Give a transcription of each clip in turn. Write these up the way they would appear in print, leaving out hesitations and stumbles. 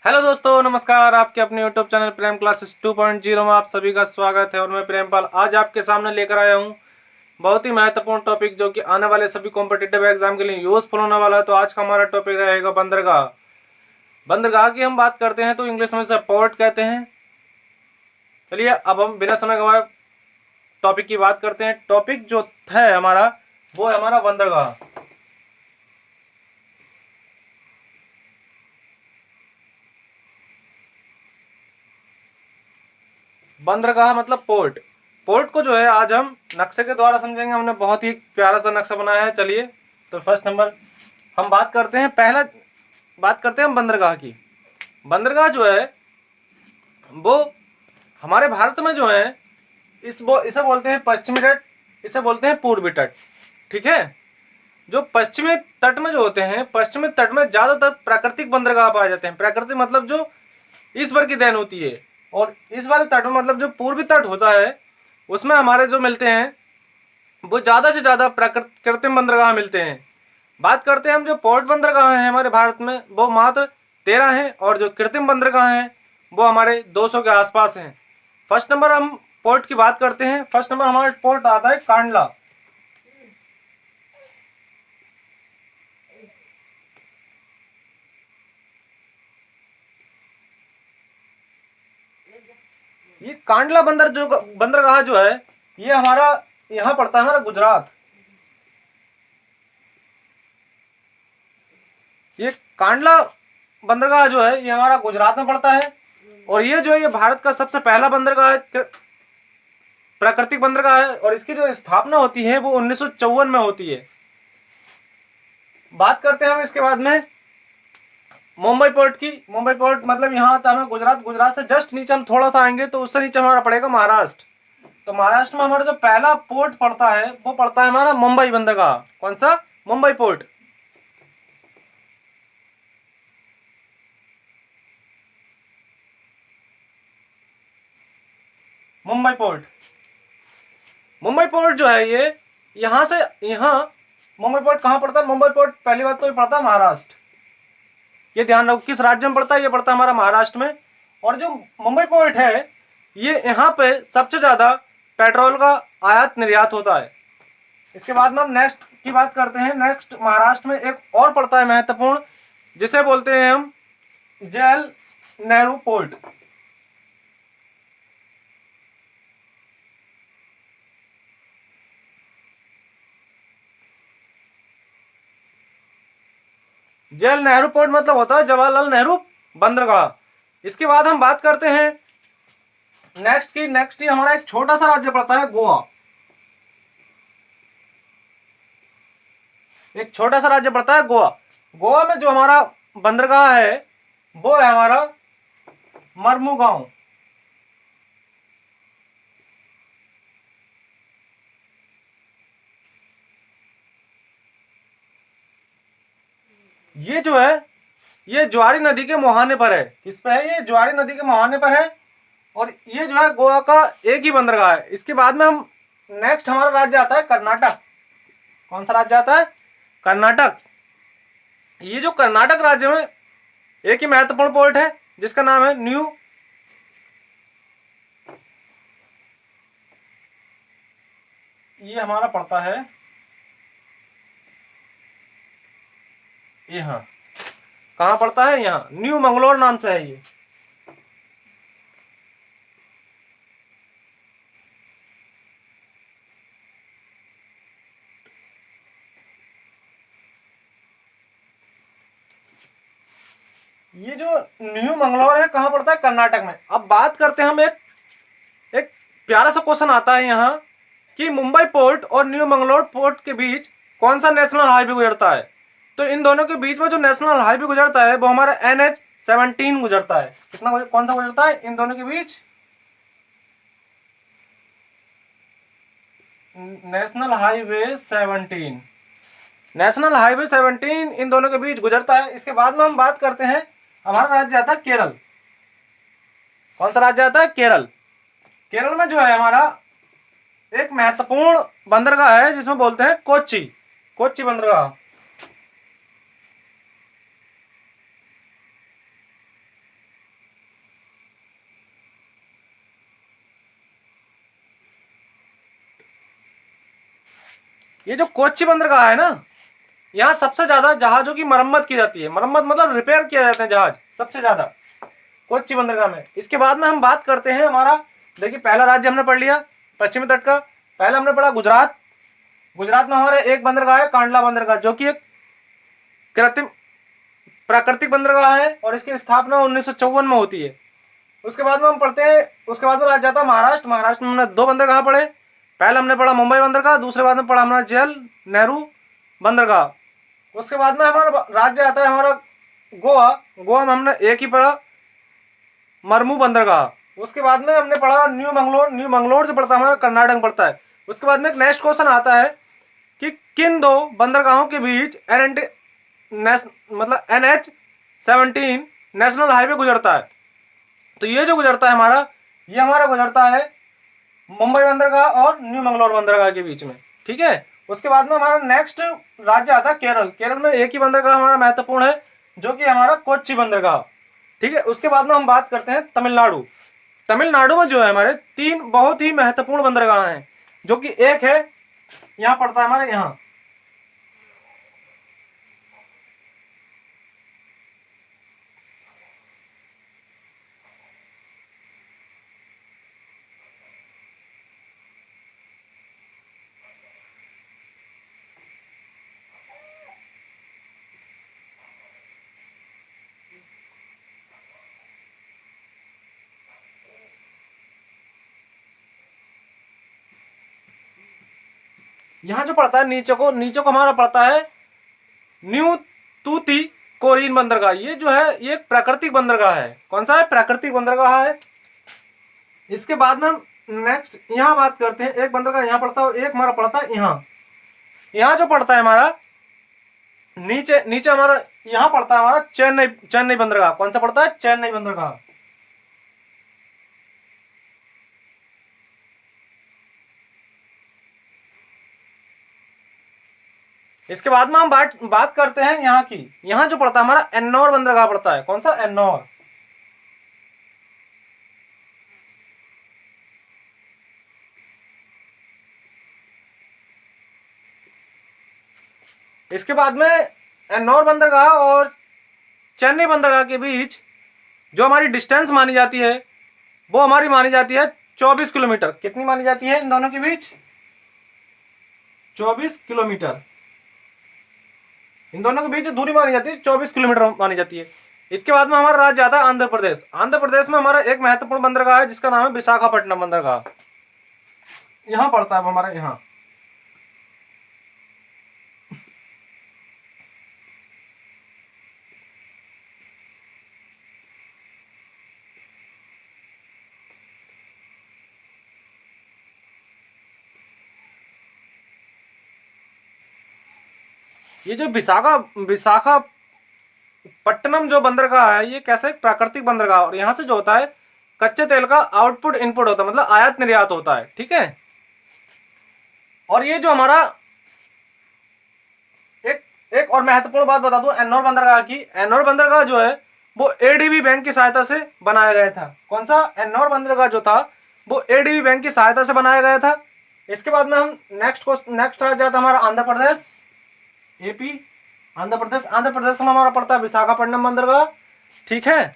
Hello दोस्तों, नमस्कार। आपके अपने यूट्यूब चैनल प्रेम क्लासेस 2.0 में आप सभी का स्वागत है। और मैं प्रेमपाल आज आपके सामने लेकर आया हूँ बहुत ही महत्वपूर्ण टॉपिक, जो कि आने वाले सभी कॉम्पिटिटिव एग्जाम के लिए यूजफुल होने वाला है। तो आज का हमारा टॉपिक रहेगा बंदरगाह। बंदरगाह की हम बात करते हैं तो इंग्लिश में इसे पोर्ट कहते हैं। चलिए अब हम बिना समय गंवाए टॉपिक की बात करते हैं। टॉपिक जो है हमारा, वो है हमारा बंदरगाह। बंदरगाह मतलब पोर्ट। पोर्ट को जो है आज हम नक्शे के द्वारा समझेंगे। हमने बहुत ही प्यारा सा नक्शा बनाया है। चलिए तो फर्स्ट नंबर हम बात करते हैं, पहला बात करते हैं हम बंदरगाह की। बंदरगाह जो है वो हमारे भारत में जो है इसे बोलते हैं पश्चिमी तट, इसे बोलते हैं पूर्वी तट। ठीक है। जो पश्चिमी तट में जो होते हैं, पश्चिमी तट में ज्यादातर प्राकृतिक बंदरगाह पाए जाते हैं। प्राकृतिक मतलब जो ईश्वर की देन होती है। और इस वाले तट में मतलब जो पूर्वी तट होता है, उसमें हमारे जो मिलते हैं वो ज्यादा से ज्यादा कृत्रिम बंदरगाह मिलते हैं। बात करते हैं हम, जो पोर्ट बंदरगाह हैं हमारे भारत में वो मात्र 13 हैं, और जो कृत्रिम बंदरगाह हैं वो हमारे 200 के आसपास हैं। फर्स्ट नंबर हम पोर्ट की बात करते हैं। फर्स्ट नंबर हमारा पोर्ट आता है कांडला। ये कांडला बंदरगाह जो है, ये हमारा यहाँ पड़ता है, हमारा गुजरात। ये कांडला बंदरगाह जो है ये हमारा गुजरात में पड़ता है। और ये जो है ये भारत का सबसे पहला बंदरगाह है, प्राकृतिक बंदरगाह है। और इसकी जो स्थापना होती है वो 1954 में होती है। बात करते हैं हम इसके बाद में मुंबई पोर्ट की। मुंबई पोर्ट मतलब यहाँ आता है गुजरात। गुजरात से जस्ट नीचे हम थोड़ा सा आएंगे तो उससे नीचे हमारा पड़ेगा महाराष्ट्र। तो महाराष्ट्र में हमारा जो पहला पोर्ट पड़ता है वो पड़ता है हमारा मुंबई बंदरगाह। कौन सा? Mumbai port. Mumbai port. Mumbai port जो है ये यहाँ से यहाँ मुंबई पोर्ट कहाँ पड़ता है? मुंबई पोर्ट पहली बात तो ये पड़ता है महाराष्ट्र। ये ध्यान रखो किस राज्य में पड़ता है। ये पड़ता है हमारा महाराष्ट्र में। और जो मुंबई पोर्ट है ये यहाँ पे सबसे ज्यादा पेट्रोल का आयात निर्यात होता है। इसके बाद में हम नेक्स्ट की बात करते हैं। नेक्स्ट महाराष्ट्र में एक और पड़ता है महत्वपूर्ण, जिसे बोलते हैं हम जल नेहरू पोर्ट। जल नेहरू पोर्ट मतलब होता है जवाहरलाल नेहरू बंदरगाह। इसके बाद हम बात करते हैं नेक्स्ट की हमारा एक छोटा सा राज्य पड़ता है गोवा। एक छोटा सा राज्य पड़ता है गोवा। गोवा में जो हमारा बंदरगाह है वो है हमारा मर्मुगांव। ये जो है ये ज्वारी नदी के मुहाने पर है। किस पे है? ये ज्वारी नदी के मुहाने पर है। और ये जो है गोवा का एक ही बंदरगाह है। इसके बाद में हम नेक्स्ट हमारा राज्य आता है कर्नाटक। कौन सा राज्य आता है? कर्नाटक। ये जो कर्नाटक राज्य में एक ही महत्वपूर्ण पोर्ट है जिसका नाम है न्यू। ये हमारा पड़ता है यहाँ। कहाँ पड़ता है? यहाँ न्यू मंगलोर नाम से है ये। ये जो न्यू मंगलोर है कहाँ पड़ता है? कर्नाटक में। अब बात करते हैं हम एक प्यारा सा क्वेश्चन आता है यहाँ कि मुंबई पोर्ट और न्यू मंगलोर पोर्ट के बीच कौन सा नेशनल हाईवे गुजरता है? तो इन दोनों के बीच में जो नेशनल हाईवे गुजरता है वो हमारा NH-17 गुजरता है। कौन सा गुजरता है इन दोनों के बीच? National highway 17। नेशनल हाईवे 17 इन दोनों के बीच गुजरता है। इसके बाद में हम बात करते हैं, हमारा राज्य आता है केरल। कौन सा राज्य आता है? केरल। केरल में जो है हमारा एक महत्वपूर्ण बंदरगाह है जिसमें बोलते हैं कोच्चि। कोच्चि बंदरगाह। ये जो कोच्चि बंदरगाह है ना, यहाँ सबसे ज्यादा जहाजों की मरम्मत की जाती है। मरम्मत मतलब रिपेयर किया जाते हैं जहाज सबसे ज्यादा कोच्चि बंदरगाह में। इसके बाद में हम बात करते हैं हमारा, देखिए पहला राज्य हमने पढ़ लिया पश्चिमी तट का। पहला हमने पढ़ा गुजरात। गुजरात में हमारे एक बंदरगाह है कांडला बंदरगाह, जो कि एक कृत्रिम प्राकृतिक बंदरगाह है और इसकी स्थापना 1954 में होती है। उसके बाद में हम पढ़ते हैं, उसके बाद में राज्य आता है महाराष्ट्र। महाराष्ट्र में हमने दो बंदरगाह पढ़े। पहले हमने पढ़ा मुंबई बंदरगाह, दूसरे बाद में पढ़ा हमारा जल नेहरू बंदरगाह। उसके बाद में हमारा राज्य आता है हमारा गोवा। गोवा में हमने एक ही पढ़ा मरमू बंदरगाह। उसके बाद में हमने पढ़ा न्यू मंगलोर। न्यू मंगलोर जो पड़ता है हमारा कर्नाटक में पड़ता है। उसके बाद में एक नेक्स्ट क्वेश्चन आता है कि किन दो बंदरगाहों के बीच मतलब NH-17 नेशनल हाईवे गुजरता है। तो ये जो गुजरता है हमारा, ये हमारा गुजरता है मुंबई बंदरगाह और न्यू मंगलोर बंदरगाह के बीच में, ठीक है। उसके बाद में हमारा नेक्स्ट राज्य आता है केरल। केरल में एक ही बंदरगाह हमारा महत्वपूर्ण है, जो कि हमारा कोच्चि बंदरगाह, ठीक है। उसके बाद में हम बात करते हैं तमिलनाडु। तमिलनाडु में जो है हमारे तीन बहुत ही महत्वपूर्ण बंदरगाह हैं, जो कि एक है यहाँ पड़ता है हमारे यहाँ, यहाँ जो पड़ता है नीचे को हमारा पड़ता है न्यू तूती कोरिन बंदरगाह। ये जो है ये एक प्राकृतिक बंदरगाह है। कौन सा है? प्राकृतिक बंदरगाह है। इसके बाद में हम नेक्स्ट यहाँ बात करते हैं, एक बंदरगाह यहाँ पड़ता है और एक हमारा पड़ता है यहाँ। यहाँ जो पड़ता है हमारा नीचे नीचे हमारा यहाँ पड़ता है हमारा चेन्नई। चेन्नई बंदरगाह कौन सा पड़ता है? चेन्नई बंदरगाह। इसके बाद में हम बात करते हैं यहाँ की। यहाँ जो पड़ता है हमारा एन्नौर बंदरगाह पड़ता है। कौन सा? एन्नौर। इसके बाद में एन्नौर बंदरगाह और चेन्नई बंदरगाह के बीच जो हमारी डिस्टेंस मानी जाती है, वो हमारी मानी जाती है 24 किलोमीटर। कितनी मानी जाती है इन दोनों के बीच? 24 किलोमीटर। इन दोनों के बीच दूरी मानी जाती है 24 किलोमीटर मानी जाती है। इसके बाद में हमारा राज्य आता है आंध्र प्रदेश। आंध्र प्रदेश में हमारा एक महत्वपूर्ण बंदरगाह है जिसका नाम है विशाखापट्टनम बंदरगाह। यहाँ पड़ता है हमारा यहाँ। ये जो विशाखापट्टनम जो बंदरगाह है, ये कैसे एक प्राकृतिक बंदरगाह, और यहाँ से जो होता है कच्चे तेल का आउटपुट इनपुट होता है, मतलब आयात निर्यात होता है, ठीक है। और ये जो हमारा एक और महत्वपूर्ण बात बता दूं एन्नौर बंदरगाह की। एन्नौर बंदरगाह जो है वो ADB बैंक की सहायता से बनाया गया था। कौन सा? एन्नौर बंदरगाह जो था वो ADB बैंक की सहायता से बनाया गया था। इसके बाद में हम नेक्स्ट आ जाता हमारा आंध्र प्रदेश, AP। आंध्र प्रदेश में हमारा पड़ता है विशाखापट्टनम बंदरगाह, ठीक है।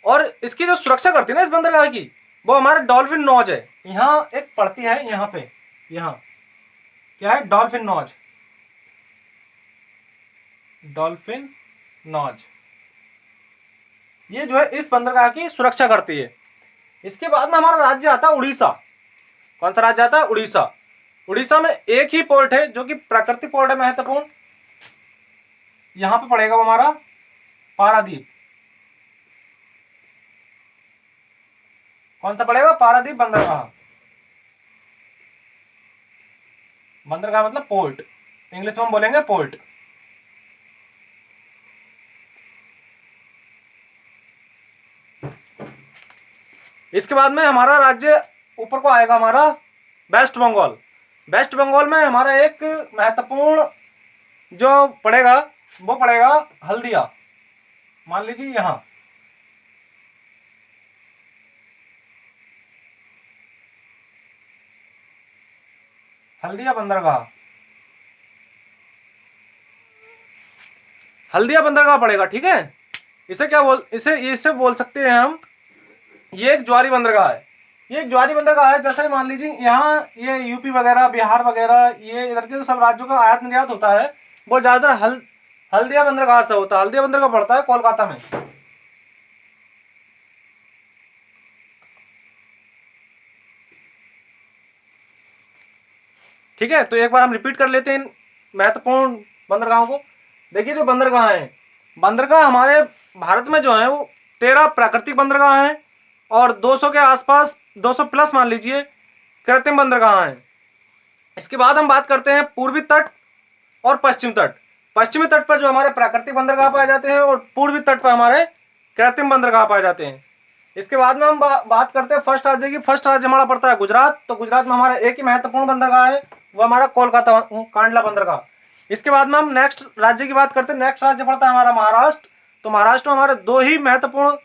और इसकी जो सुरक्षा करती है ना इस बंदरगाह की, वो हमारे डॉल्फिन नॉज है। यहाँ एक पड़ती है, यहाँ पे, यहाँ क्या है? डॉल्फिन नॉज। डॉल्फिन नॉज ये जो है इस बंदरगाह की सुरक्षा करती है। इसके बाद में हमारा राज्य आता है उड़ीसा। कौन सा राज्य आता है? उड़ीसा। उड़ीसा में एक ही पोर्ट है जो कि प्राकृतिक पोर्ट है महत्वपूर्ण। यहां पे पड़ेगा वो हमारा पारादीप। कौन सा पड़ेगा? पारादीप बंदरगाह। बंदरगाह मतलब पोर्ट, इंग्लिश में हम बोलेंगे पोर्ट। इसके बाद में हमारा राज्य ऊपर को आएगा हमारा वेस्ट बंगाल। वेस्ट बंगाल में हमारा एक महत्वपूर्ण जो पड़ेगा वो पड़ेगा हल्दिया। मान लीजिए यहां हल्दिया बंदरगाह, हल्दिया बंदरगाह पड़ेगा, ठीक है। इसे क्या बोल, इसे बोल सकते हैं हम, ये एक ज्वारी बंदरगाह है। ये एक ज्वारी बंदरगाह है। जैसे मान लीजिए यहाँ ये यूपी वगैरह, बिहार वगैरह, ये इधर के सब राज्यों का आयात निर्यात होता है, वो ज्यादातर हल्दिया बंदरगाह से होता है। हल्दिया बंदरगाह पड़ता है कोलकाता में। ठीक है, तो एक बार हम रिपीट कर लेते हैं इन महत्वपूर्ण बंदरगाहों को। देखिए जो बंदरगाह है, बंदरगाह हमारे भारत में जो है वो 13 प्राकृतिक बंदरगाह हैं और 200 के आसपास, 200 प्लस मान लीजिए, कृत्रिम बंदरगाह हैं। इसके बाद हम बात करते हैं पूर्वी तट और पश्चिम तट। पश्चिमी तट पर जो हमारे प्राकृतिक बंदरगाह पाए जाते हैं और पूर्वी तट पर हमारे कृत्रिम बंदरगाह पाए जाते हैं। इसके बाद में हम बात करते हैं फर्स्ट राज्य की। फर्स्ट राज्य हमारा पड़ता है गुजरात। तो गुजरात में हमारा एक ही महत्वपूर्ण बंदरगाह है, वो हमारा कोलकाता कांडला बंदरगाह। इसके बाद में हम नेक्स्ट राज्य की बात करते हैं। नेक्स्ट राज्य पड़ता है हमारा महाराष्ट्र। तो महाराष्ट्र में हमारे दो ही महत्वपूर्ण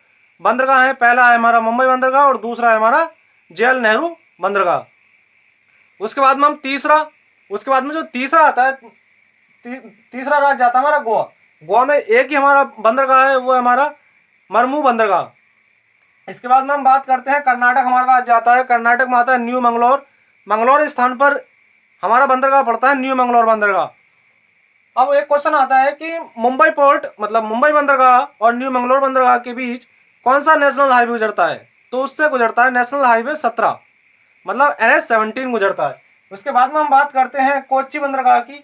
बंदरगाह हैं, पहला है हमारा मुंबई बंदरगाह और दूसरा है हमारा जवाहरलाल नेहरू बंदरगाह। उसके बाद में हम उसके बाद में जो तीसरा आता है, तीसरा राज्य आता है हमारा गोवा। गोवा में एक ही हमारा बंदरगाह है, वो है हमारा मरमू बंदरगाह। इसके बाद में हम बात करते हैं कर्नाटक हमारा राज्य आता है। कर्नाटक में आता है न्यू मंगलोर। मंगलोर स्थान पर हमारा बंदरगाह पड़ता है न्यू मंगलोर बंदरगाह। अब एक क्वेश्चन आता है कि मुंबई पोर्ट मतलब मुंबई बंदरगाह और न्यू मंगलोर बंदरगाह के बीच कौन सा नेशनल हाईवे गुजरता है? तो उससे गुजरता है नेशनल हाईवे 17, मतलब NH-17 गुजरता है। उसके बाद में हम बात करते हैं कोच्चि बंदरगाह की।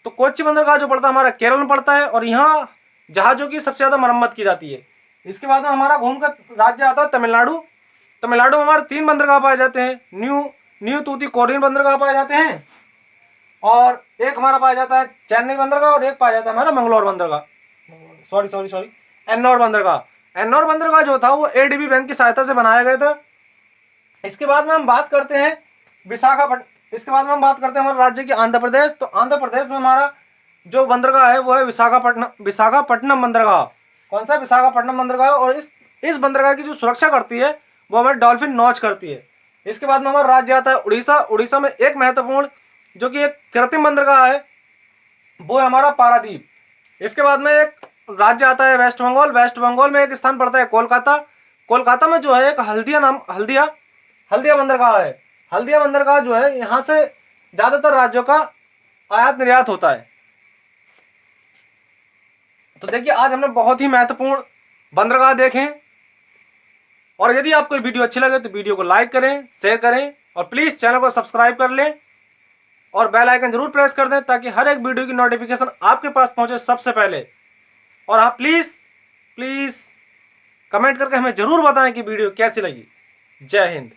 तो कोच्चि बंदरगाह जो पड़ता है हमारा केरल में पड़ता है और यहाँ जहाजों की सबसे ज़्यादा मरम्मत की जाती है। इसके बाद में हमारा घूमकर राज्य आता है तमिलनाडु। तमिलनाडु में हमारे 3 बंदरगाह पाए जाते हैं। न्यू तूतीकोरिन बंदरगाह पाए जाते हैं और एक हमारा पाया जाता है चेन्नई बंदरगाह और एक पाया जाता है हमारा मंगलोर बंदरगाह, सॉरी एन्नौर बंदरगाह। एन्नौर बंदरगाह जो था वो ADB बैंक की सहायता से बनाया गया था। इसके बाद में हम बात करते हैं विशाखापट्टनम। इसके बाद में हम बात करते हैं हमारे राज्य की आंध्र प्रदेश। तो आंध्र प्रदेश में हमारा जो बंदरगाह है वो है विशाखापट्टनम बंदरगाह। कौन सा? विशाखापट्टनम बंदरगाह। और इस बंदरगाह की जो सुरक्षा करती है वो हमारी डॉल्फिन नॉच करती है। इसके बाद में हमारा राज्य आता है उड़ीसा। उड़ीसा में एक महत्वपूर्ण जो कि एक कृत्रिम बंदरगाह है वो है हमारा पारादीप। इसके बाद में एक राज्य आता है वेस्ट बंगाल। वेस्ट बंगाल में एक स्थान पड़ता है कोलकाता। कोलकाता में जो है एक हल्दिया बंदरगाह है। हल्दिया बंदरगाह जो है यहाँ से ज्यादातर राज्यों का आयात निर्यात होता है। तो देखिए आज हमने बहुत ही महत्वपूर्ण बंदरगाह देखे और यदि आपको वीडियो अच्छी लगे तो वीडियो को लाइक करें, शेयर करें और प्लीज चैनल को सब्सक्राइब कर लें और बेल आइकन जरूर प्रेस कर दें ताकि हर एक वीडियो की नोटिफिकेशन आपके पास पहुंचे सबसे पहले। और आप प्लीज कमेंट करके हमें जरूर बताएं कि वीडियो कैसी लगी। जय हिंद।